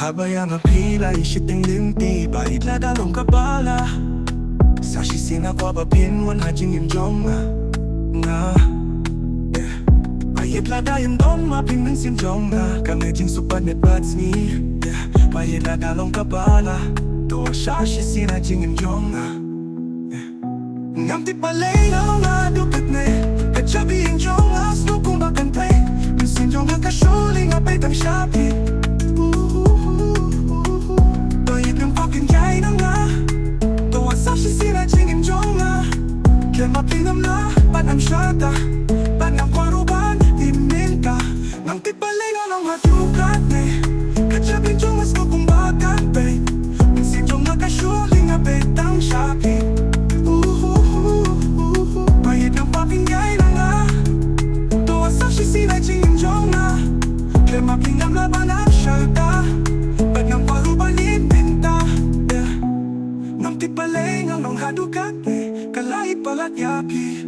Bayang apila isiting limti Bait na dalong kabala Sa sisina ko papinwan hajing imjong nga Bayit la dayang dong mapinang simjong nga Kami jing supad net bats ni Bayit na dalong kabala Doa sa sisina jing imjong nga Ngam ti palay na mga dukat na Kachabi imjong nga sno kung bakantay Minsinjong nga kasuling apay tang shapi Bayit ng pakinjay na nga Doa sa sisina jing imjong nga Kaya mapinam na panam syata Panam kwaruban iminta Nang ti palay na mga dukat na Kachabi imjong nga sno kung bakantay Minsinjong nga kasuling apay tang shapi Bayit ng pakinjay na nga Doa sa sisina jing imjong nga Kaya mapinam na panam syata Panam kwaruban iminta Nang ti palay nga mga dukat na Kalahit palat yapi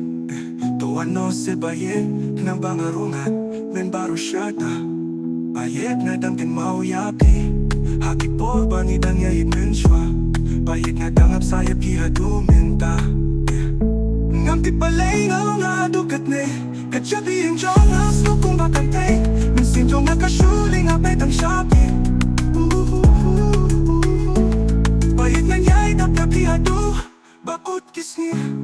Tuwan no se bayit ng bangarungat Men baro syata Bayit na damkin mau yapi Haki po bangidang yaid menswa Bayit na dangap sayap kihaduminta Ngam ti palay nga mga dukat ne Kachabi yung jongas no kung bakantay Minsinjong nga kasuling apay tang shapi Bayit na yaid ang kapihadu Bakut kisni